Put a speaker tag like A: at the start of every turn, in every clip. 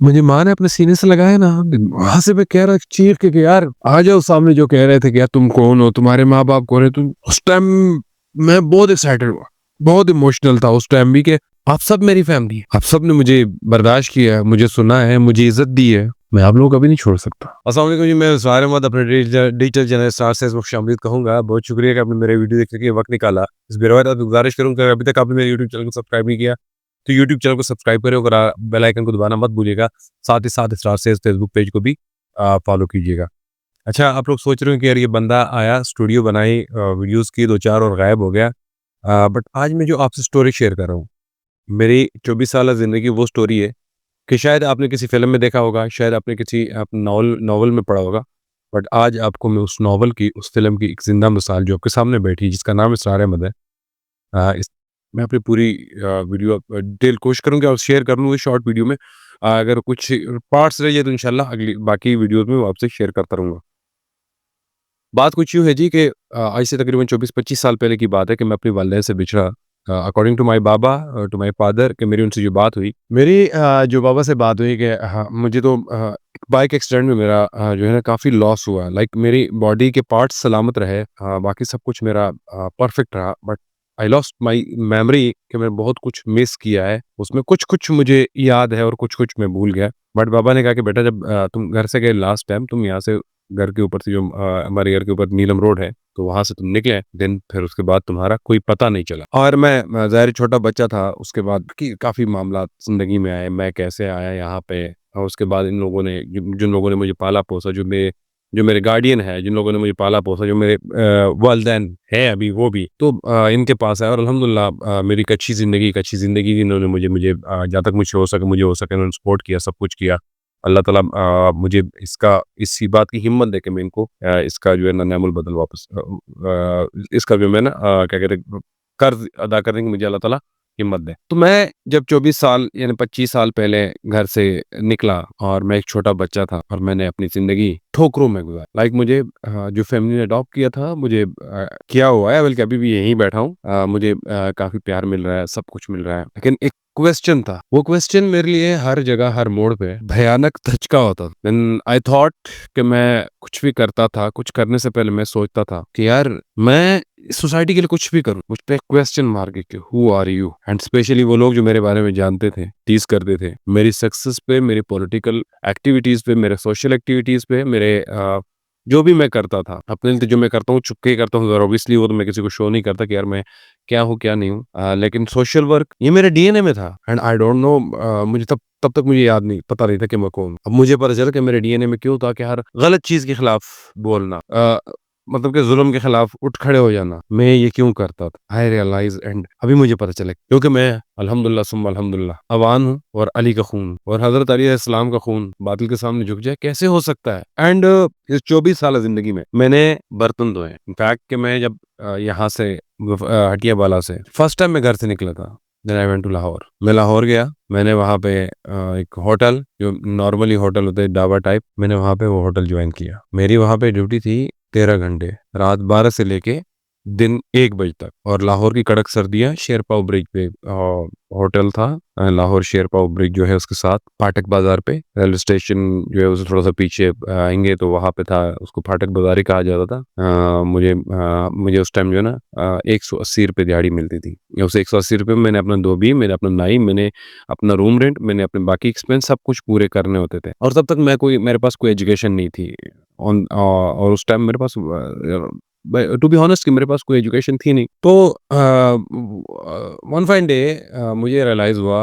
A: मुझे माँ ने अपने सीने से लगाया ना, वहाँ से मैं कह रहा चीख के कि यार आ जाओ सामने, जो कह रहे थे कि यार तुम कौन हो, तुम्हारे माँ-बाप कौन है? तुम उस टाइम मैं बहुत एक्साइटेड हुआ, बहुत इमोशनल था उस टाइम भी कि आप सब मेरी फैमिली है। आप सब ने मुझे बर्दाश्त किया है, मुझे सुना है, मुझे इज़्ज़त दी है। मैं आप लोगों को कभी नहीं छोड़ सकता। अस्सलाम वालेकुम जी, मैं ज़ाहिर अहमद अपने डिजिटल चैनल स्टार से खुशामदीद कहूँगा। बहुत शुक्रिया कि आपने मेरे वीडियो देखने के लिए वक़्त निकाला। इस बेरवत आपसे गुज़ारिश करूँगा, अभी तक आपने मेरे यूट्यूब चैनल को सब्सक्राइब नहीं किया, तो यूट्यूब चैनल को सब्सक्राइब करें और बेल आइकन को दबाना मत भूलिएगा। साथ ही साथ स्टार सेल्स फेसबुक पेज को भी फॉलो कीजिएगा। अच्छा, आप लोग सोच रहे हो कि यार ये बंदा आया, स्टूडियो बनाई, वीडियोज़ की 2-4 और गायब हो गया। बट आज मैं जो आपसे स्टोरी शेयर कर रहा हूँ, मेरी 24 साला ज़िंदगी वो स्टोरी है कि शायद आपने किसी फ़िल्म में देखा होगा, शायद आपने किसी आप नॉवल नॉवल में पढ़ा होगा। बट आज आपको मैं उस नॉवल की, उस फ़िल्म की एक ज़िंदा मिसाल जो आपके सामने बैठी है, जिसका नाम इसरार अहमद है। इस मैं अपनी पूरी वीडियो डिटेल कोशिश करूँगा और शेयर कर लूँ इस शॉर्ट वीडियो में। अगर कुछ पार्ट्स रह जाए तो इंशाल्लाह अगली बाकी वीडियोज़ में मैं आपसे शेयर करता रहूँगा। बात कुछ यूँ है जी कि आज से तकरीबन 24-25 साल पहले की बात है कि मैं अपनी वालिदैन से बिछड़ा। According to my baba, to my father, कि मेरी उनसे जो बात हुई, मेरी जो बाबा से बात हुई कि हाँ, मुझे तो बाइक एक्सीडेंट में मेरा जो है ना काफ़ी लॉस हुआ। लाइक मेरी बॉडी के पार्ट्स सलामत रहे, बाकी सब कुछ मेरा परफेक्ट रहा, but I lost my memory कि मैंने बहुत कुछ मिस किया है। उसमें कुछ-कुछ मुझे याद है और कुछ-कुछ मैं भूल गया। बट बाबा ने कहा कि बेटा, जब तुम घर से गए लास्ट टाइम, तुम यहाँ से घर के ऊपर से जो हमारे घर के ऊपर नीलम रोड है, तो वहाँ से तुम निकले, देन फिर उसके बाद तुम्हारा कोई पता नहीं चला। और मैं ज़ाहिर है छोटा बच्चा था, उसके बाद कि काफ़ी मामलात ज़िंदगी में आए, मैं कैसे आया यहाँ पे, और उसके बाद इन लोगों ने जिन जिन लोगों ने मुझे पाला-पोसा, जो मेरे गार्डियन है, जिन लोगों ने मुझे पाला-पोसा, जो मेरे वालिदैन हैं अभी वो भी, तो इनके पास आया और अल्हम्दुलिल्लाह मेरी एक अच्छी ज़िंदगी दी इन्होंने मुझे जहाँ तक मुझे हो सके इन्होंने सपोर्ट किया, सब कुछ किया। अल्लाह ताला मुझे इसी बात की हिम्मत दे के मैं इनको इसका जो है ना नेमुल बदल वापस इसका जो मैं ना क्या कहते हैं, कर्ज़ अदा करने की मुझे अल्लाह ताला हिम्मत दे। तो मैं जब 24 साल यानी 25 साल पहले घर से निकला और मैं एक छोटा बच्चा था और मैंने अपनी ज़िंदगी ठोकरों में गुज़ारी। लाइक मुझे जो फैमिली ने अडॉप्ट किया था, मुझे किया हुआ है, बल्कि अभी भी यहीं बैठा हूँ। मुझे काफ़ी प्यार मिल रहा है, सब कुछ मिल रहा है। लेकिन एक क्वेश्चन था, वो क्वेश्चन मेरे लिए हर जगह, हर मोड़ पे भयानक धचका होता था। देन आई थॉट कि मैं कुछ भी करता था, कुछ करने से पहले मैं सोचता था कि यार मैं सोसाइटी के लिए कुछ भी करूँ। मुझ पे क्वेश्चन मार्क है कि who are you? And specially वो लोग जो मेरे बारे में जानते थे, टीज़ करते थे। मेरी सक्सेस पे, मेरी पॉलिटिकल एक्टिविटीज़ पे, मेरे सोशल एक्टिविटीज़ पे, मेरे जो भी मैं करता था, अपने लिए जो मैं करता हूँ, छुप के ही करता हूँ और ऑब्वियसली वो तो मैं किसी को शो नहीं करता कि यार मैं क्या हूँ, क्या नहीं हूँ। लेकिन सोशल वर्क ये मेरे डीएनए में था एंड आई डोंट नो, मुझे तब तब तक मुझे याद नहीं, पता नहीं था कि मैं कौन हूँ। अब मुझे पता चला कि मेरे डीएनए में क्यों था कि हर गलत चीज़ के खिलाफ बोलना, मतलब कि ज़ुल्म के खिलाफ उठ खड़े हो जाना, मैं ये क्यों करता था? आई रियलाइज़ एंड अभी मुझे पता चला, क्योंकि मैं अल्हम्दुलिल्लाह सुम्मा अल्हम्दुलिल्लाह अवान हूँ और अली का खून हूँ और हज़रत अली अलैहिस्सलाम का खून बातिल के सामने झुक जाए, कैसे हो सकता है? एंड इस 24 साल ज़िंदगी में मैंने बर्तन धोए। इनफैक्ट कि मैं जब यहाँ से हटियावाला से फर्स्ट टाइम मैं घर से निकला था, then I went to Lahore. मैं लाहौर गया, मैंने वहाँ पे एक होटल, जो नॉर्मली होटल होते हैं ढाबा टाइप, मैंने वहाँ पे वो होटल जॉइन किया। मेरी वहाँ पे ड्यूटी थी 13 घंटे, रात 12 से लेके दिन 1 बजे तक, और लाहौर की कड़क सर्दियाँ, शेरपाव ब्रिज पे होटल था। लाहौर शेरपाव ब्रिज जो है उसके साथ फाटक बाज़ार पे, रेलवे स्टेशन जो है उससे थोड़ा-सा पीछे आएँगे तो वहाँ पे था, उसको फाटक बाज़ार ही कहा जाता था। मुझे उस टाइम जो है ना ₹180 दिहाड़ी मिलती थी। उस ₹180 में मैंने अपना धोबी, मैंने अपना नाई, मैंने अपना रूम रेंट, मैंने अपने बाकी एक्सपेंस सब कुछ पूरे करने होते थे, और तब तक मेरे पास कोई एजुकेशन नहीं थी। और उस टाइम मेरे पास टू बी ऑनेस्ट कि मेरे पास कोई एजुकेशन थी नहीं। तो वन फाइन डे मुझे रियलाइज़ हुआ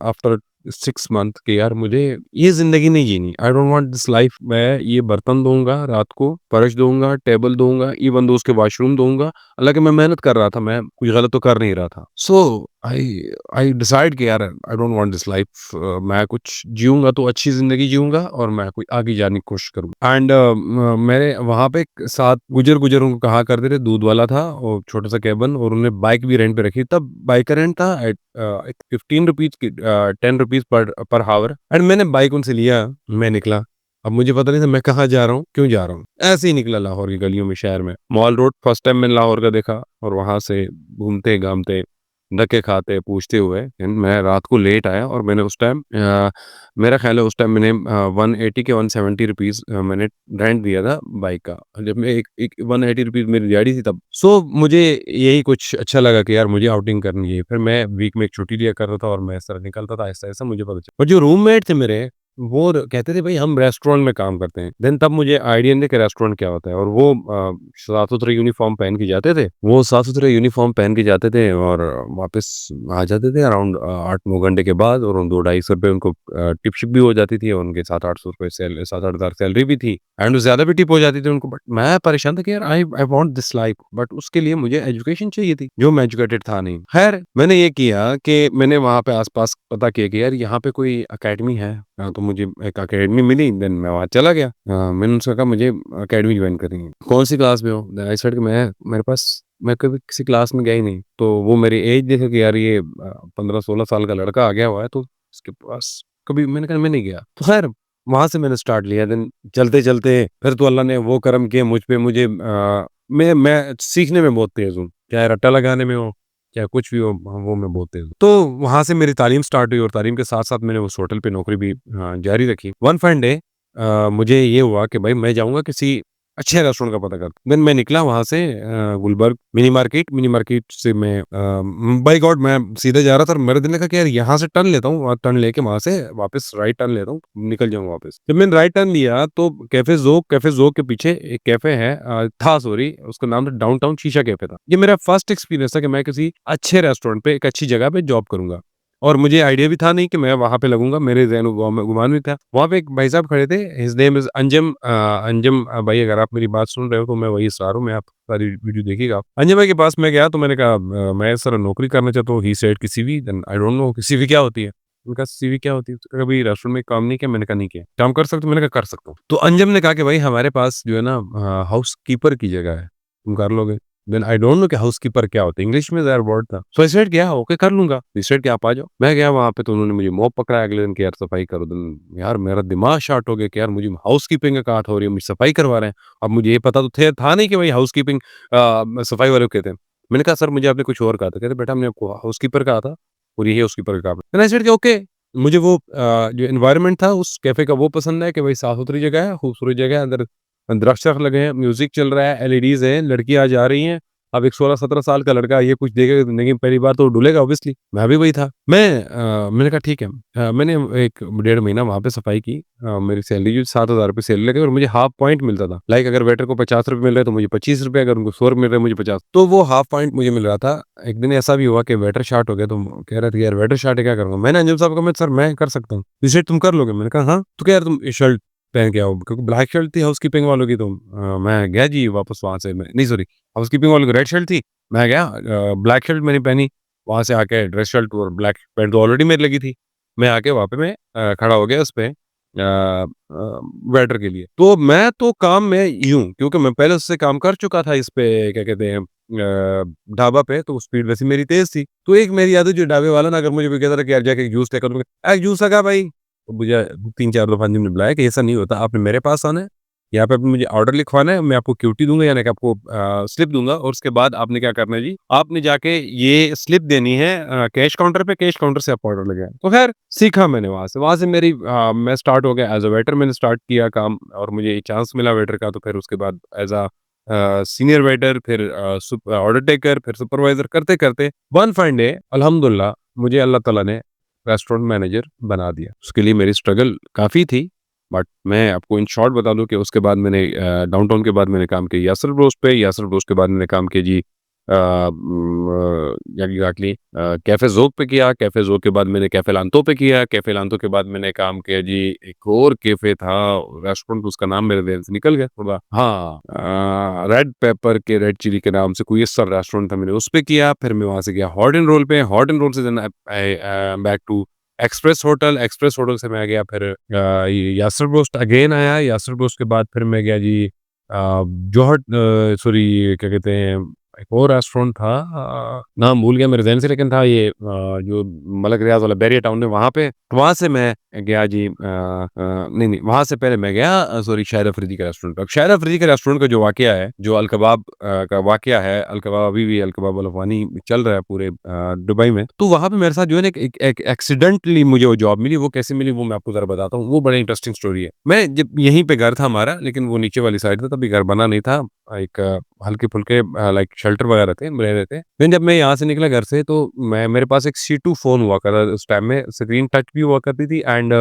A: आफ्टर 6 मंथ कि यार मुझे ये ज़िंदगी नहीं जीनी। I don't want this life. मैं ये बर्तन धोऊँगा रात को, फर्श धोऊँगा, टेबल धोऊँगा, इवन दो उसके वॉशरूम धोऊँगा। हालाँकि मैं मेहनत कर रहा था, मैं कुछ गलत तो कर नहीं रहा था। सो आई आई डिसाइड कि यार आई डोंट वांट दिस लाइफ। मैं कुछ जिऊँगा तो अच्छी ज़िंदगी जिऊँगा और मैं कोई आगे जाने की कोशिश करूँगा। एंड मैंने वहाँ पे एक साथ गुजर उनको कहा करते थे, दूध वाला था और छोटा-सा केबिन, और उन्होंने बाइक भी रेंट पे रखी। तब बाइक का रेंट था एट ₹15 की, ₹10 पर हावर, एंड मैंने बाइक उनसे लिया, मैं निकला। अब मुझे पता नहीं था मैं कहाँ जा रहा हूँ, क्यों जा रहा हूँ? ऐसे ही निकला लाहौर की गलियों में, शहर में। मॉल रोड फर्स्ट टाइम मैंने लाहौर का देखा और वहाँ से घूमते-घामते धक्के खाते, पूछते हुए मैं रात को लेट आया और मैंने उस टाइम मेरा ख़्याल है उस टाइम मैंने 180 के 170 रुपीज़ मैंने रेंट दिया था बाइक का। जब मैं एक एक 180 रुपीज़ मेरी दिहाड़ी थी तब। सो मुझे यही कुछ अच्छा लगा कि यार मुझे आउटिंग करनी है। फिर मैं वीक में एक छुट्टी लिया करता था और मैं इस तरह निकलता था, ऐसा-ऐसा मुझे पता चला। और जो रूममेट थे मेरे वो कहते थे भाई हम रेस्टोरेंट में काम करते हैं। देन तब मुझे आइडिया नहीं था कि रेस्टोरेंट क्या होता है और वो साफ-सुथरे यूनिफ़ॉर्म पहन के जाते थे। वो साफ-सुथरे यूनिफ़ॉर्म पहन के जाते थे और वापस आ जाते थे अराउंड 8-9 घंटे के बाद और उन 2 ₹250 उनको टिप-शिप भी हो जाती थी और उनके 7-800 रुपए 7-8 हज़ार सैलरी भी थी एंड ज़्यादा भी टिप हो जाती थी उनको बट मैं परेशान था कि यार I want this life but उसके लिए मुझे एजुकेशन चाहिए थी, जो मैं एजुकेटेड था नहीं। ख़ैर मैंने ये किया कि मैंने वहाँ पे आस-पास पता किया कि यार यहाँ पे कोई अकेडमी है। तो मुझे एक अकेडमी मिली देन मैं वहाँ चला गया। मैंने उनसे कहा मुझे अकेडमी जॉइन करनी है। कौन-सी क्लास में हो? देन आई सेड कि मेरे पास मैं कभी किसी क्लास में गया ही नहीं। तो वो मेरी एज देखे कि यार ये 15-16 साल का लड़का आ गया हुआ है तो इसके पास कभी मैंने कहा मैं नहीं गया। तो ख़ैर वहाँ से मैंने स्टार्ट लिया देन चलते-चलते फिर तो अल्लाह ने वो करम किए मुझ पे मुझे मैं सीखने में बहुत तेज़ हूँ। चाहे रट्टा लगाने में हो, चाहे कुछ भी हो वो मैं बहुत तेज़ हूँ। तो वहाँ से मेरी तालीम स्टार्ट हुई और तालीम के साथ-साथ मैंने उस होटल पे नौकरी भी जारी रखी। वन फाइन डे मुझे ये हुआ कि भाई मैं जाऊँगा किसी अच्छे रेस्टोरेंट का पता कर देन मैं निकला वहाँ से गुलबर्ग मिनी मार्केट से मैं बाय गॉड मैं सीधे जा रहा था और मेरे दिल ने कहा कि यार यहाँ से टर्न लेता हूँ, टर्न लेके वहाँ से वापस राइट टर्न लेता हूँ, निकल जाऊँगा वापस। जब मैंने राइट टर्न लिया तो कैफ़े ज़ोक के पीछे एक कैफ़े है था सॉरी उसका नाम था डाउनटाउन शीशा कैफ़े था। ये मेरा फर्स्ट एक्सपीरियंस था कि मैं किसी अच्छे रेस्टोरेंट पे एक अच्छी जगह पे जॉब करूँगा। और मुझे आइडिया भी था नहीं कि मैं वहाँ पे लगूँगा, मेरे ज़हन में गुमान भी था। वहाँ पे एक भाई साहब खड़े थे, हिज़ नेम इज़ अंजम भाई अगर आप मेरी बात सुन रहे हो तो मैं वही इसरार हूँ, मैं आप सारी वीडियो देखिएगा आप। अंजम भाई के पास मैं गया तो मैंने कहा मैं सर नौकरी करना चाहता हूँ, ही सेड कि CV then I don't know कि सीवी क्या होती है? मैंने कहा सीवी क्या होती है? उसने कहा कभी रेस्टोरेंट में काम नहीं किया? मैंने कहा नहीं किया। काम कर सकते हो? मैंने कहा कर सकता हूँ। तो अंजम ने कहा कि भाई हमारे पास जो है ना हाउसकीपर की जगह है, तुम कर लोगे? देन आई डोंट नो कि हाउसकीपर क्या होता है? इंग्लिश में दैट वर्ड था। सो आई सेड क्या ओके कर लूँगा। ही सेड कि आप आ जाओ। मैं गया वहाँ पे तो उन्होंने मुझे मॉप पकड़ाया अगले दिन कि यार सफाई करो। देन यार मेरा दिमाग शॉर्ट हो गया कि यार मुझे हाउसकीपिंग का कहा था और ये मुझे सफाई करवा रहे हैं। अब मुझे ये पता तो था नहीं कि भाई हाउसकीपिंग सफाई वाले को कहते हैं। मैंने कहा सर मुझे आपने कुछ और कहा था। कहते बेटा हमने आपको हाउसकीपर कहा था और यही हाउसकीपर का काम है। देन आई सेड कि ओके मुझे वो जो एनवायरनमेंट था उस कैफ़े का वो पसंद है कि भाई साफ-सुथरी जगह है, खूबसूरत जगह है, अंदर दरख्त-वरख्त लगे हैं, म्यूज़िक चल रहा है, एलईडीज़ हैं, लड़कियाँ जा रही हैं। अब एक 16-17 साल का लड़का ये कुछ देखेगा ज़िंदगी में पहली बार तो डुलेगा ऑब्वियसली। मैं भी वही था। मैंने कहा ठीक है। मैंने 1 डेढ़ महीना वहाँ पे सफाई की। मेरी सैलरी जो 7,000 रुपए सैलरी लगे और मुझे हाफ पॉइंट मिलता था। लाइक अगर वेटर को ₹50 मिल रहे हैं तो मुझे ₹25 अगर उनको ₹100 मिल रहे हैं मुझे 50 तो वो हाफ पॉइंट मुझे मिल रहा था। एक दिन ऐसा भी हुआ कि वेटर शॉर्ट हो गया तो कह रहे थे यार वेटर शॉर्ट है क्या करूँगा? मैंने अंजुम साहब को कहा सर मैं कर सकता हूँ। ही सेड तुम कर लोगे? मैंने कहा हाँ। तो कह यार तुम शर्ट पहन के आओ क्योंकि ब्लैक शर्ट थी हाउसकीपिंग वालों की तो मैं गया जी वापस वहाँ से मैं नहीं सॉरी हाउसकीपिंग वालों की रेड शर्ट थी। मैं गया ब्लैक शर्ट मैंने पहनी, वहाँ से आके ड्रेस शर्ट और ब्लैक पैंट तो ऑलरेडी मेरी लगी थी। मैं आके वहाँ पे मैं खड़ा हो गया उसपे वेटर के लिए। तो मैं तो काम में यूँ क्योंकि मैं पहले उससे काम कर चुका था इस पे क्या कहते हैं ढाबा पे तो स्पीड वैसे मेरी तेज़ थी। तो एक मेरी आदत जो ढाबे वाला ना अगर मुझे कोई कहता था कि यार जाके जूस लेकर दूँगा, जूस लगा भाई। तो मुझे 3-4 दफ़ा ने बुलाया कि ऐसा नहीं होता, आपने मेरे पास आना है, यहाँ पे आपने मुझे ऑर्डर लिखवाना है, मैं आपको क्यूटी दूँगा यानी कि आपको स्लिप दूँगा और उसके बाद आपने क्या करना है जी, आपने जाके ये स्लिप देनी है कैश काउंटर पे, कैश काउंटर से आप ऑर्डर लेके आए। तो ख़ैर सीखा मैंने वहाँ से मेरी मैं स्टार्ट हो गया एज़ अ वेटर मैंने स्टार्ट किया काम और मुझे ये चांस मिला वेटर का तो फिर उसके बाद एज़ अ सीनियर वेटर फिर ऑर्डर टेकर फिर सुपरवाइज़र करते-करते वन फाइन डे अल्हम्दुलिल्लाह मुझे अल्लाह ताला ने रेस्टोरेंट मैनेजर बना दिया। उसके लिए मेरी स्ट्रगल काफ़ी थी, बट मैं आपको इन शॉर्ट बता दूँ कि उसके बाद मैंने डाउनटाउन के बाद मैंने काम किया यासर ब्रोस पे, यासर ब्रोस के बाद मैंने काम किया जी एग्ज़ैक्टली कैफ़े ज़ोक पे किया, कैफ़े ज़ोक के बाद मैंने कैफ़े लांतो पे किया, कैफ़े लांतो के बाद मैंने काम किया जी एक और कैफ़े था, रेस्टोरेंट उसका नाम मेरे ज़हन से निकल गया थोड़ा हाँ रेड पेपर के रेड चिली के नाम से कोई ऐसा रेस्टोरेंट था मैंने उस पे किया, फिर मैं वहाँ से गया हॉट एंड रोल पे, हॉट एंड रोल से then I back to express hotel से मैं गया फिर यासर रोस्ट अगेन आया, यासर रोस्ट के बाद फिर मैं गया जी जौहर सॉरी क्या कहते हैं एक और रेस्टोरेंट था, नाम भूल गया मेरे ज़हन से, लेकिन था ये जो मलक रियाज़ वाला बैरिया टाउन में, वहाँ पे। वहाँ से मैं गया जी, नहीं, वहाँ से पहले मैं गया सॉरी शाहिद अफरीदी के रेस्टोरेंट पे। अब शाहिद अफरीदी के रेस्टोरेंट का जो वाक़या है, जो अल कबाब का वाक़या है, अल कबाब अभी भी अल कबाब अल अफ़गानी चल रहा है पूरे दुबई में। तो वहाँ पे मेरे साथ जो है ना एक एक्सीडेंटली मुझे वो जॉब मिली। वो कैसे मिली वो मैं आपको ज़रा बताता हूँ। वो बड़ा इंटरेस्टिंग स्टोरी है। मैं जब यहीं पे घर था हमारा, लेकिन वो नीचे वाली साइड था, तभी घर बना नहीं था। एक हल्के-फुल्के लाइक शेल्टर वगैरह थे, रह रहे थे। फिर जब मैं यहाँ से निकला घर से, तो मैं मेरे पास एक C2 फ़ोन हुआ करता था उस टाइम में, स्क्रीन टच भी हुआ करती थी, एंड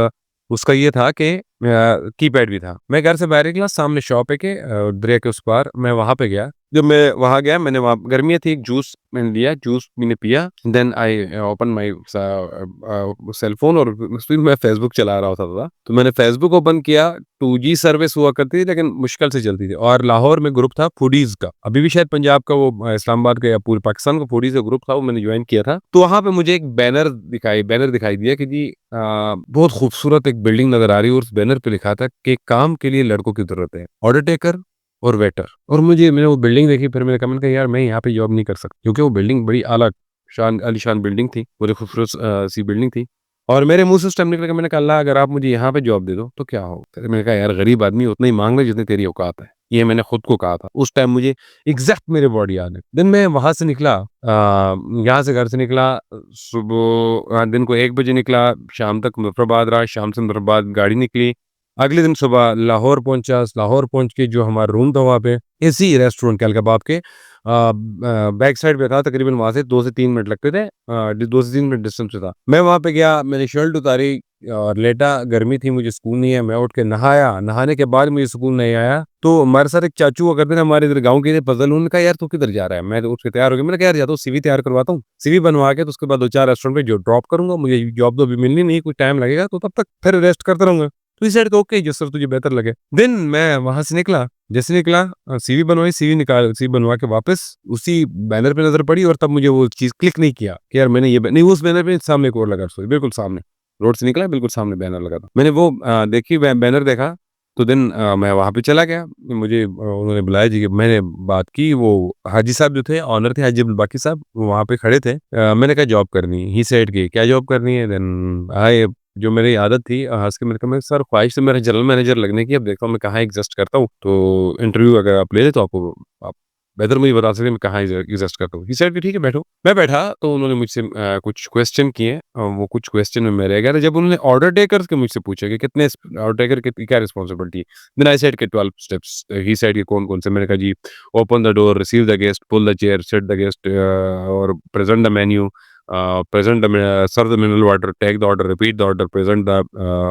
A: उसका ये था कि कीपैड भी था। मैं घर से बाहर निकला, सामने शॉप है के दरिया के उस पार, मैं वहाँ पे गया। जब मैं वहाँ गया, मैंने वहाँ गर्मियाँ थी, एक जूस मैंने लिया, जूस मैंने पिया, then I open my cell phone, और उसमें मैं फ़ेसबुक चला रहा होता था। तो मैंने फ़ेसबुक ओपन किया, 2G सर्विस हुआ करती थी, लेकिन मुश्किल से चलती थी, और लाहौर में ग्रुप था फूडीज़ का। अभी भी शायद पंजाब का वो इस्लामाबाद का या पूरे पाकिस्तान का फूडीज़ का ग्रुप था, वो मैंने जॉइन किया था। तो वहाँ पे मुझे एक बैनर दिखाई दिया कि जी बहुत खूबसूरत एक बिल्डिंग नज़र आ रही है, और उस बैनर पे लिखा था कि काम के लिए लड़कों की ज़रूरत है, ऑर्डर टेकर और वेटर। और मैंने वो बिल्डिंग देखी, फिर मैंने कहा यार मैं यहाँ पे जॉब नहीं कर सकता, क्योंकि वो बिल्डिंग बड़ी आलीशान बिल्डिंग थी, बड़ी खूबसूरत सी बिल्डिंग थी। और मेरे मुँह से उस टाइम निकला, मैंने कहा अल्लाह अगर आप मुझे यहाँ पे जॉब दे दो तो क्या हो? फिर मैंने कहा यार गरीब आदमी उतना ही माँग ले जितनी तेरी औकात है। ये मैंने खुद को कहा था। उस टाइम मुझे एग्ज़ैक्ट मेरे वर्ड याद है। देन मैं वहाँ से निकला, यहाँ से घर से निकला, सुबह दिन को 1 बजे निकला, शाम तक मुज़फ़्फ़राबाद रहा, शाम से मुज़फ़्फ़राबाद गाड़ी निकली। अगले दिन सुबह लाहौर पहुँचा, लाहौर पहुँच के जो हमारा रूम था वहाँ पे, इसी रेस्टोरेंट के अल कबाब के बैक साइड पे था, तकरीबन वहाँ से 2 से 3 मिनट लगते थे, 2 से 3 मिनट डिस्टेंस पे था। मैं वहाँ पे गया, मैंने शर्ट उतारी और लेटा, गर्मी थी, मुझे सुकून नहीं है, मैं उठ के नहाया, नहाने के बाद मुझे सुकून नहीं आया, तो हमारे साथ एक चाचू हुआ करते थे हमारे इधर गाँव के थे, पज़ल, उन्होंने कहा, "यार तू किधर जा रहा है?" मैं तो उठ के तैयार हो गया, मैंने कहा, "यार जाता हूँ सीवी तैयार करवाता हूँ, सीवी बनवा के तो उसके बाद 2-4 रेस्टोरेंट पे जो ड्रॉप करूँगा, मुझे जॉब तो अभी मिलनी नहीं, कुछ टाइम लगेगा, तो तब तक फिर रेस्ट करता रहूँगा।" तो ही सेड ओके जिस तरह तुझे बेहतर लगे। देन मैं वहाँ से निकला, जैसे निकला सीवी बनवाई, सीवी बनवा के वापस उसी बैनर पे नज़र पड़ी, और तब मुझे वो चीज़ क्लिक नहीं किया कि यार मैंने ये नहीं, उस बैनर पे सामने एक और लगा, सॉरी बिल्कुल सामने, रोड से निकला बिल्कुल सामने बैनर लगा था। मैंने वो देखी बैनर देखा, तो देन मैं वहाँ पे चला गया। मुझे उन्होंने बुलाया जी, मैंने बात की, वो हाजी साहब जो थे, ओनर थे हाजी अब्दुल बाकी साहब, वो वहाँ पे खड़े थे। मैंने कहा जॉब करनी है, ही सेड कि क्या जॉब करनी है? देन आई जो मेरी आदत थी हँस के मैंने कहा, मैं सर ख्वाहिश है मेरा जनरल मैनेजर लगने की, अब देखता हूँ मैं कहाँ एग्ज़िस्ट करता हूँ, तो इंटरव्यू अगर आप ले लें तो आप बेहतर मुझे बता सकते हैं मैं कहाँ एग्ज़िस्ट करता हूँ। ही सेड कि ठीक है बैठो। मैं बैठा तो उन्होंने मुझसे कुछ क्वेश्चन किए, वो कुछ क्वेश्चन में मैं रह गया। जब उन्होंने ऑर्डर टेकर्स के मुझसे पूछा कि कितने ऑर्डर टेकर की क्या रिस्पॉन्सिबिलिटी है? देन आई सेड कि 12 स्टेप्स। ही सेड कि कौन-कौन से? मैंने कहा जी, open the door, receive the guest, pull the chair, set the guest और present the menu, present the serve the mineral water, take the order, repeat the order, present the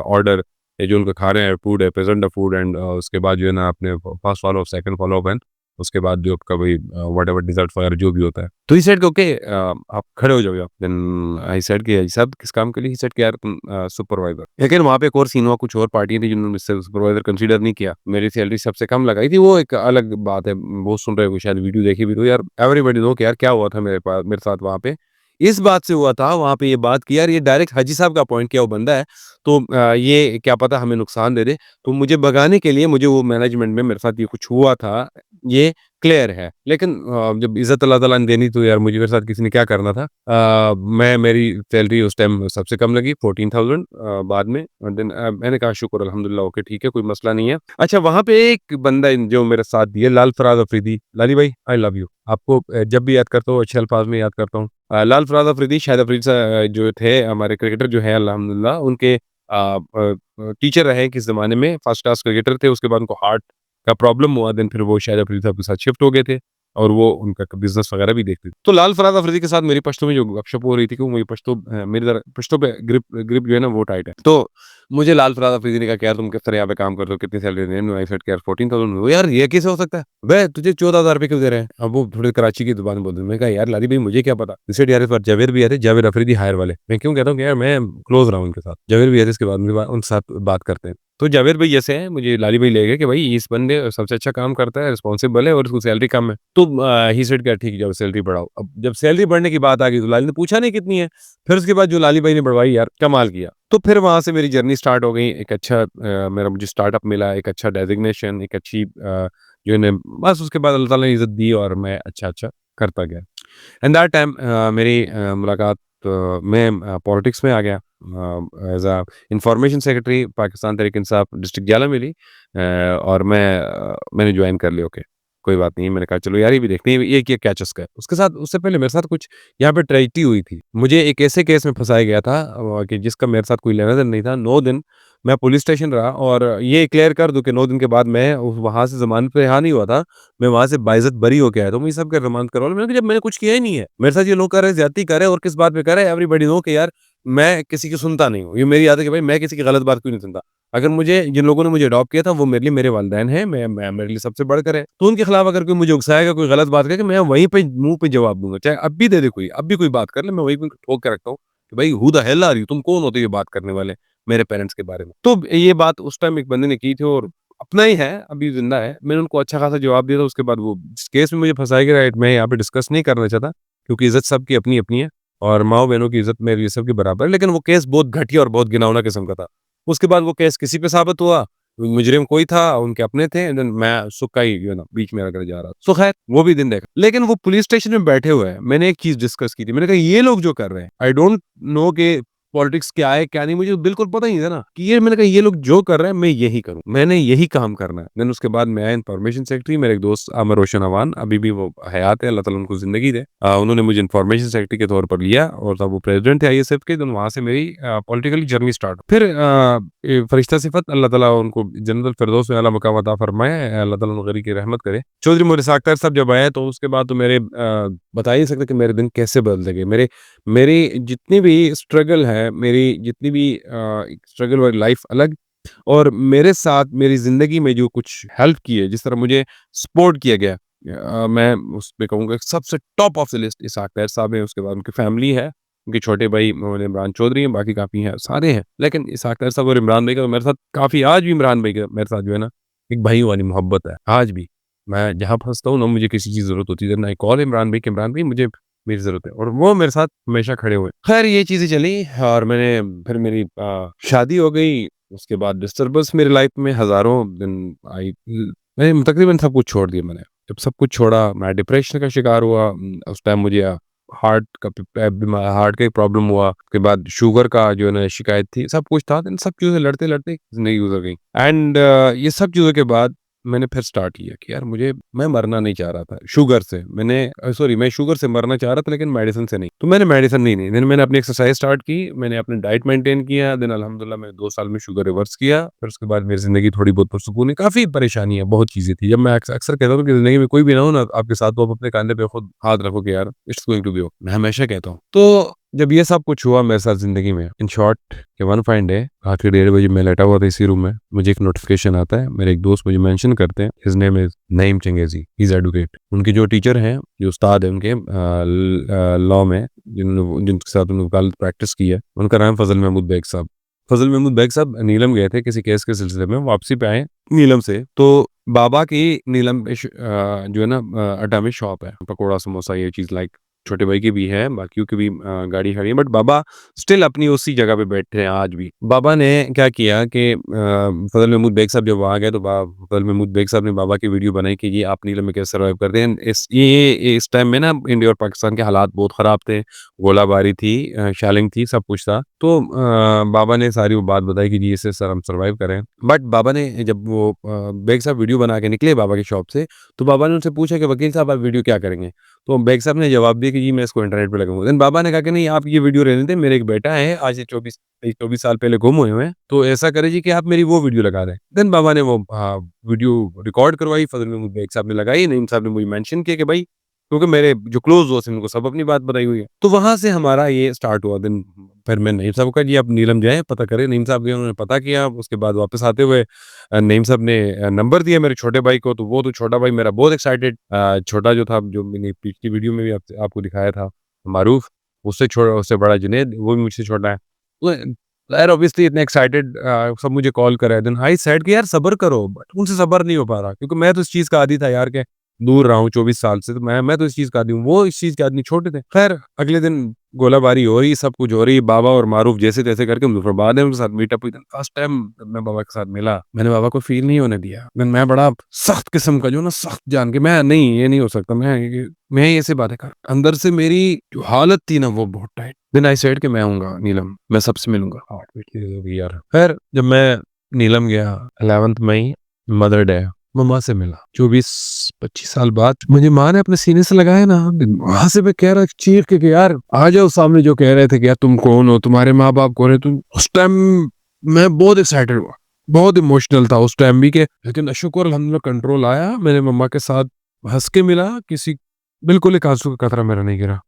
A: order. ये जो उनका खा रहे हैं फूड है, present the food, and उसके बाद जो है ना आपने first follow up, second follow up, and उसके बाद जो आपका वही व्हाटएवर डिज़र्ट वगैरह जो भी होता है। तो ही सेड कि ओके आप खड़े हो जाओ। देन आई सेड कि भाई साहब किस काम के लिए? ही सेड कि यार तुम सुपरवाइज़र। लेकिन वहाँ पे एक और सीन हुआ, कुछ और पार्टियाँ थी जिन्होंने मुझसे सुपरवाइज़र कंसीडर नहीं किया। मेरी सैलरी सबसे कम लगाई थी, वो एक अलग बात है। वो सुन रहे हो शायद, वीडियो देखी भी तो यार एवरीबॉडी नो कि यार क्या हुआ था मेरे साथ वहाँ पे। इस बात से हुआ था वहाँ पे, ये बात कि यार ये डायरेक्ट हाजी साहब का अपॉइंट किया हुआ बंदा है, तो ये क्या पता हमें नुकसान दे दे। तो मुझे भगाने के लिए मुझे वो मैनेजमेंट में मेरे साथ ये कुछ हुआ था, ये क्लियर है। लेकिन जब इज़्ज़त अल्लाह ताला ने देनी, तो यार मुझे मेरे साथ किसी ने क्या करना था। मेरी सैलरी उस टाइम सबसे कम लगी 14,000 बाद में, और देन मैंने कहा शुक्र अल्हम्दुलिल्लाह, ओके ठीक है, कोई मसला नहीं है। अच्छा वहाँ पे एक बंदा जो मेरे साथ दिए, लाल फराज अफरीदी, लाली भाई आई लव यू। आपको जब भी याद करता हूँ अच्छे अल्फाज में याद करता हूँ। लाल फराज अफरीदी, शाहिद अफरीदी जो थे हमारे क्रिकेटर जो हैं अल्हम्दुलिल्लाह, उनके टीचर रहे किस ज़माने में, फर्स्ट क्लास क्रिकेटर थे। उसके बाद उनको हार्ट का प्रॉब्लम हुआ, देन फिर वो शाहिद अफरीदी साहब के साथ शिफ्ट हो गए थे, और वो उनका बिज़नेस वगैरह भी देखते थे। तो लाल फराज अफरीदी के साथ मेरी पश्तो में जो गपशप हो रही थी, कि वो मुझे मेरी ज़रा पश्तो पे ग्रिप ग्रिप जो है ना वो टाइट है। तो मुझे लाल फराज अफरीदी ने कहा कि यार तुम किस तरह यहाँ पे काम करते हो, कितनी सैलरी दे रहे हैं? आई सेड कि यार 14,000। वो यार ये कैसे हो सकता है? बे तुझे 14,000 रुपए क्यों दे रहे हैं? अब वो थोड़ी कराची की ज़ुबान बोल रहे हैं। मैंने कहा यार लाली भाई मुझे क्या पता? ही सेड यार इस बार जावेद भी आए थे, जावेद अफरीदी हायर वाले। मैं क्यों कहता हूँ कि यार मैं क्लोज़ रहा हूँ उनके साथ। जावेद भी आए थे, इसके बाद उनके साथ बात करते हैं। तो जावेद भाई जैसे हैं, मुझे लाली भाई ले गए कि भाई इस बंदे सबसे अच्छा काम करता है, रिस्पॉन्सिबल है, और उसको सैलरी कम है। तो ही सेड कि ठीक है जाओ सैलरी बढ़ाओ। अब जब सैलरी बढ़ने की बात आ गई, तो लाली ने पूछा नहीं कितनी है। फिर उसके बाद जो लाली भाई ने बढ़वाई यार कमाल किया। तो फिर वहाँ से मेरी जर्नी स्टार्ट हो गई। एक अच्छा मेरा मुझे स्टार्टअप मिला, एक अच्छा डेज़िग्नेशन, एक अच्छी जो है ना, बस उसके बाद अल्लाह ताला ने इज़्ज़त दी, और मैं अच्छा-अच्छा करता गया। एंड दैट टाइम मेरी मुलाकात मैं पॉलिटिक्स में आ गया as a information secretary Pakistan Tehreek Insaf district जाला मिली और मैंने ज्वाइन कर लिया। ओके, कोई बात नहीं। मैंने कहा चलो यार ये भी देखते हैं ये क्या चस्का है। उसके साथ उससे पहले मेरे साथ कुछ यहाँ पे ट्रेजेडी हुई थी। मुझे एक ऐसे केस में फंसाया गया था कि जिसका मेरे साथ कोई लेना देना नहीं था। 9 दिन मैं पुलिस स्टेशन रहा और ये क्लियर कर दूं कि 9 दिन के बाद मैं वहां से जमानत पे रिहा नहीं हुआ था। मैं वहां से बाइज्जत बरी होके आया। तो मुझे सब जमानत करवा लो। मैंने कहा जब मैंने कुछ किया ही नहीं है, मेरे साथ ये लोग कर रहे हैं, ज्यादती कर रहे हैं और किस बात पे कर रहे हैं, एवरीबॉडी नो कि यार मैं किसी की सुनता नहीं हूँ। ये मेरी आदत है कि भाई मैं किसी की गलत बात क्यों नहीं सुनता। अगर मुझे जिन लोगों ने मुझे अडॉप्ट किया था वो मेरे लिए मेरे वालिदैन हैं, मैं मेरे लिए सबसे बढ़कर है। तो उनके खिलाफ अगर कोई मुझे उकसाएगा, कोई गलत बात करेगा, मैं वहीं पे मुँह पे जवाब दूँगा। चाहे अब भी दे दे कोई, अब भी कोई बात कर ले, मैं वहीं पे ठोक के रखता हूँ कि भाई who the hell are you? तुम कौन होते हो ये बात करने वाले मेरे पेरेंट्स के बारे में? तो ये बात उस टाइम एक बंदे ने की थी और अपना ही है, अभी ज़िंदा है। मैंने उनको अच्छा खासा जवाब दिया था। उसके बाद वो जिस केस में मुझे फँसाया गया, राइट, मैं यहाँ पे डिस्कस नहीं करना चाहता क्योंकि इज़्ज़त सबकी अपनी-अपनी है और माँ-बहनों की इज़्ज़त मेरे लिए सबके बराबर है। लेकिन वो केस बहुत घटिया और बहुत घिनौना किस्म का था। उसके बाद वो केस किसी पे साबित हुआ, मुजरिम कोई था, उनके अपने थे एंड देन मैं सुक्का ही बीच में रगड़ जा रहा था। सो खैर वो भी दिन देखा। लेकिन वो पुलिस स्टेशन में बैठे हुए हैं, मैंने एक चीज़ डिस्कस की थी। मैंने कहा ये लोग जो कर रहे हैं, आई डोंट नो कि पॉलिटिक्स क्या है, क्या नहीं, मुझे बिल्कुल पता ही नहीं था ना कि ये, मैंने कहा ये लोग जो कर रहे हैं मैं यही करूँ, मैंने यही काम करना है। देन उसके बाद मैं आया इन्फॉर्मेशन सेक्रेटरी। मेरे एक दोस्त आमिर रोशन अवान अभी भी वो हयात है, अल्लाह ताला उनको ज़िंदगी दे। उन्होंने मुझे इन्फॉर्मेशन सेक्रेटरी के तौर पर लिया और तब वो प्रेज़िडेंट थे आईएसएफ के। देन वहाँ से मेरी पॉलिटिकल जर्नी स्टार्ट। फिर फरिश्ता सिफ़त अल्लाह ताला उनको जन्नतुल फिरदौस में आला मकाम अता फरमाए, अल्लाह ताला उन गनी की रहमत करे। चौधरी मोहसिन अख्तर साहब जब आए तो उसके बाद तो मेरे बता ही नहीं सकते कि मेरे दिन कैसे बदल गए। मेरी जितनी भी स्ट्रगल है, मेरी जितनी भी स्ट्रगल वाली लाइफ अलग और मेरे साथ मेरी ज़िंदगी में जो कुछ हेल्प की है, जिस तरह मुझे सपोर्ट किया गया, मैं उसमें कहूँगा सबसे टॉप ऑफ द लिस्ट इसहाक खैर साहब हैं। उसके बाद उनकी फैमिली है, उनके छोटे भाई मोहम्मद इमरान चौधरी हैं, बाकी काफ़ी हैं, सारे हैं। लेकिन इसहाक खैर साहब और इमरान भाई का तो मेरे साथ काफ़ी, आज भी इमरान भाई का मेरे साथ जो है ना, एक भाइयों वाली मोहब्बत है, आज भी। मैं जहाँ फँसता हूँ ना, मुझे किसी चीज़ की ज़रूरत होती है, देन आई कॉल इमरान भाई कि इमरान भाई मुझे मेरी ज़रूरत है और वो मेरे साथ हमेशा खड़े हुए। ख़ैर ये चीज़ें चली और फिर मेरी शादी हो गई। उसके बाद डिस्टर्बेंस मेरी लाइफ़ में हज़ारों दिन आई। मैंने तकरीबन सब कुछ छोड़ दिया मैंने। जब सब कुछ छोड़ा, मैं डिप्रेशन का शिकार हुआ। उस टाइम मुझे हार्ट का एक प्रॉब्लम हुआ। उसके बाद शुगर का जो है ना शिकायत थी, सब कुछ था। इन सब चीज़ों से लड़ते-लड़ते ज़िंदगी गुज़र गई। एंड ये सब चीज़ों के बाद मैंने फिर स्टार्ट किया कि यार मैं मरना नहीं चाह रहा था शुगर से। मैं शुगर से मरना चाह रहा था लेकिन मेडिसिन से नहीं। तो मैंने मेडिसिन नहीं ली। देन मैंने अपनी एक्सरसाइज स्टार्ट की, मैंने अपनी डाइट मेंटेन किया। देन अल्हम्दुलिल्लाह मैंने 2 साल में शुगर रिवर्स किया। फिर उसके बाद मेरी ज़िंदगी थोड़ी बहुत पुरसुकून है। काफ़ी परेशानी है, बहुत चीज़ें थी। जब मैं अक्सर कहता हूँ कि ज़िंदगी में कोई भी ना हो ना आपके साथ, तो आप अपने कंधे पे खुद हाथ रखो कि यार it's going to be okay. मैं हमेशा कहता हूँ। तो जब ये सब कुछ हुआ मेरे साथ ज़िंदगी में, इन शॉर्ट कि वन फाइन डे रात के 1:30 बजे मैं लेटा हुआ था इसी रूम में, मुझे एक नोटिफ़िकेशन आता है। मेरे एक दोस्त मुझे मेंशन करते हैं, his name is Naeem Changezi, he is advocate. उनके जो टीचर हैं, जो उस्ताद हैं उनके लॉ में, जिनके साथ उन्होंने वकालत प्रैक्टिस की है, उनका नाम फ़ज़ल महमूद बेग साहब। फ़ज़ल महमूद बेग साहब नीलम गए थे किसी केस के सिलसिले में, वापसी पे आए नीलम से। तो बाबा की नीलम पे जो है ना अड्डा में शॉप है, पकौड़ा, समोसा, ये चीज़ लाइक छोटे भाई की भी है, बाकियों की भी गाड़ी खड़ी है, बट बाबा स्टिल अपनी उसी जगह पे बैठे हैं आज भी। बाबा ने क्या किया कि फजल महमूद बेग साहब जब वहाँ गए तो फजल महमूद बेग साहब ने बाबा की वीडियो बनाई कि ये आप नीलम में कैसे सर्वाइव करते हैं। इस टाइम में ना इंडिया और पाकिस्तान के हालात बहुत ख़राब थे, गोलाबारी थी, शेलिंग थी, सब कुछ था। तो बाबा ने सारी वो बात बताई कि जी इससे सर हम सर्वाइव करें। बट बाबा ने जब वो बेग साहब वीडियो बना के निकले बाबा की शॉप से, तो बाबा ने उनसे पूछा कि वकील साहब आप वीडियो क्या करेंगे? तो बेग साहब ने जवाब दिया कि जी मैं इसको इंटरनेट पे लगाऊँगा। देन बाबा ने कहा कि नहीं आप ये वीडियो रहने दें, मेरे एक बेटा है आज से 24 साल पहले गुम हुए हैं, तो ऐसा करें जी कि आप मेरी वो वीडियो लगा दें। देन बाबा ने वो वीडियो रिकॉर्ड करवाई, फजल महमूद बेग साहब ने लगाई, नईम साहब ने मुझे मेंशन किया कि भाई क्योंकि मेरे जो क्लोज़ दोस्त हैं उनको सब अपनी बात बताई हुई है। तो वहाँ से हमारा ये स्टार्ट हुआ। देन फिर मैं नईम साहब को कहा जी आप नीलम जाएँ पता करें। नईम साहब गए, उन्होंने पता किया। उसके बाद वापस आते हुए नईम साहब ने नंबर दिया मेरे छोटे भाई को, तो वो तो छोटा भाई मेरा बहुत एक्साइटेड, छोटा जो था जो मैंने पिछली वीडियो में भी आपको दिखाया था मारूफ, उससे बड़ा जुनैद, वो भी मुझसे छोटा है। तो यार ऑब्वियसली इतने एक्साइटेड सब मुझे कॉल कर रहे थे। देन आई सेड कि यार सब्र करो, बट उनसे सब्र नहीं हो पा रहा क्योंकि मैं तो इस चीज़ का आदी था यार, के दूर रहा हूँ 24 साल से, तो मैं तो इस चीज़ का आदी हूँ, वो इस चीज़ के आदमी छोटे थे। खैर अगले दिन गोलाबारी हो रही, सब कुछ हो रही, बाबा और मारूफ जैसे तैसे करके मुजफ्फराबाद है उनके साथ मीटअप हुई। फर्स्ट टाइम मैं बाबा के साथ मिला, मैंने बाबा को फील नहीं होने दिया। मैं बड़ा सख्त किस्म का जो ना सख्त जान के मैं नहीं, ये नहीं हो सकता, मैं ऐसे बातें कर, अंदर से मेरी जो हालत थी ना वो बहुत टाइट। देन आई सेड कि मैं आऊंगा नीलम, मैं सबसे मिलूंगा। हार्ट बीट तेज हो गई यार। खैर जब मैं नीलम गया 11th मई, मदर डे, मम्मा से मिला 24-25 साल बाद। मुझे माँ ने अपने सीने से लगाया ना, वहां से मैं कह रहा चीख के यार आ जाओ सामने, जो कह रहे थे कि यार तुम कौन हो, तुम्हारे माँ बाप कौन है। तुम उस टाइम मैं बहुत एक्साइटेड हुआ, बहुत इमोशनल था उस टाइम भी के, लेकिन शुक्र अल्हम्दुलिल्लाह कंट्रोल आया। मैंने मम्मा के साथ हंस के मिला, किसी बिल्कुल एक आंसू का कतरा मेरा नहीं गिरा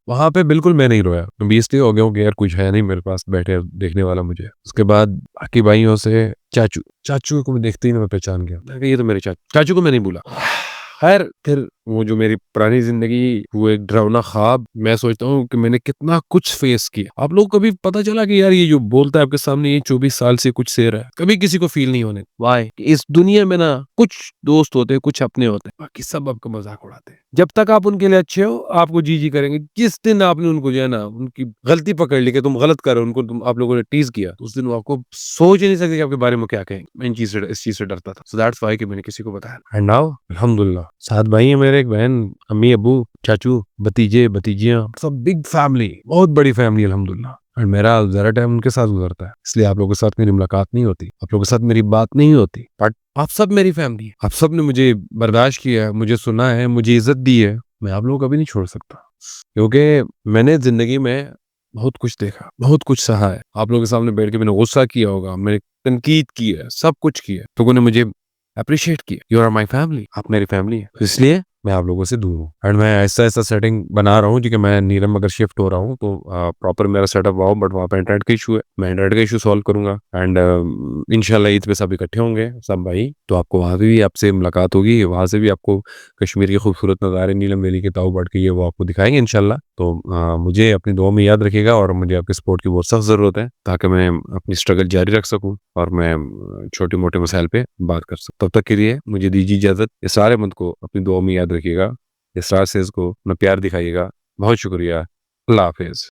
A: वहां पे, बिल्कुल मैं नहीं रोया। 20 दिन हो गए होंगे यार, कुछ है नहीं मेरे पास बैठे देखने वाला मुझे। उसके बाद बाकी भाइयों से, चाचू चाचू को मैं देखते ही ना मैं पहचान गया, मैं कहा, ये तो मेरे चाचू। चाचू को मैं नहीं भूला। खैर फिर वो जो मेरी पुरानी जिंदगी, वो एक डरावना ख्वाब, मैं सोचता हूँ कि मैंने कितना कुछ फेस किया। आप लोग कभी पता चला कि यार ये जो बोलता है आपके सामने, ये 24 साल से कुछ शेर है, कभी किसी को फील नहीं होने। वाई, इस दुनिया में ना कुछ दोस्त होते हैं, कुछ अपने होते हैं, बाकी सब आपका मजाक उड़ाते हैं। जब तक आप उनके लिए अच्छे हो, आपको जी जी करेंगे। जिस दिन आपने उनको जो है ना, उनकी गलती पकड़ ली कि तुम गलत कर रहे हो, उनको तुम आप लोगों ने टीज किया, तो उस दिन वो आपको सोच ही नहीं सकते कि आपके बारे में क्या कहेंगे। मैं इस चीज से डरता था। सो दैट्स व्हाई कि मैंने किसी को बताया। एंड नाउ अल्हम्दुलिल्लाह 7 भाई हैं मेरे, एक बहन, अम्मी अबू, चाचू, भतीजे भतीजियां, सब बिग फैमिली, बहुत बड़ी फैमिली अल्हम्दुलिल्लाह। और मेरा ज़्यादा टाइम उनके साथ गुजरता है, इसलिए आप लोगों के साथ मेरी मुलाकात नहीं होती, आप लोगों के साथ मेरी बात नहीं होती, बट आप सब मेरी फैमिली है। आप सब ने मुझे बर्दाश्त किया है, मुझे सुना है, मुझे इज्जत दी है। मैं आप लोगों को कभी नहीं छोड़ सकता, क्योंकि मैंने जिंदगी में बहुत कुछ देखा, बहुत कुछ सहा है। आप लोगों के सामने बैठ के मैंने गुस्सा किया होगा, मैंने तनकीद की है, सब कुछ किया, लोगों ने मुझे अप्रिशिएट किया। यू आर माई फैमिली, आप मेरी फैमिली है, इसलिए मैं आप लोगों से दूर हूँ। एंड मैं ऐसा ऐसा सेटिंग बना रहा हूँ क्योंकि मैं नीलम अगर शिफ्ट हो रहा हूँ तो प्रॉपर मेरा सेटअप हुआ, बट वहाँ पे इंटरनेट का इशू है, मैं इंटरनेट का इशू सॉल्व करूंगा। एंड इंशाल्लाह ईद पे सब इकट्ठे होंगे सब भाई, तो आपको वहाँ पे भी आपसे मुलाकात होगी, वहाँ से भी आपको कश्मीर के खूबसूरत नज़ारे नीलम वैली के ताऊ बढ़ के ये वो आपको दिखाएंगे इंशाल्लाह। तो मुझे अपनी दुआ में याद रखिएगा, और मुझे आपके सपोर्ट की बहुत सख्त ज़रूरत है, ताकि मैं अपनी स्ट्रगल जारी रख सकूँ और मैं छोटे मोटे मसाइल पे बात कर सकूँ। तब तक के लिए मुझे दीजिए इजाज़त। ये सारे मत को अपनी दुआ में याद रखिएगा, इसरार से इसको अपना प्यार दिखाइएगा। बहुत शुक्रिया, अल्लाह हाफिज़।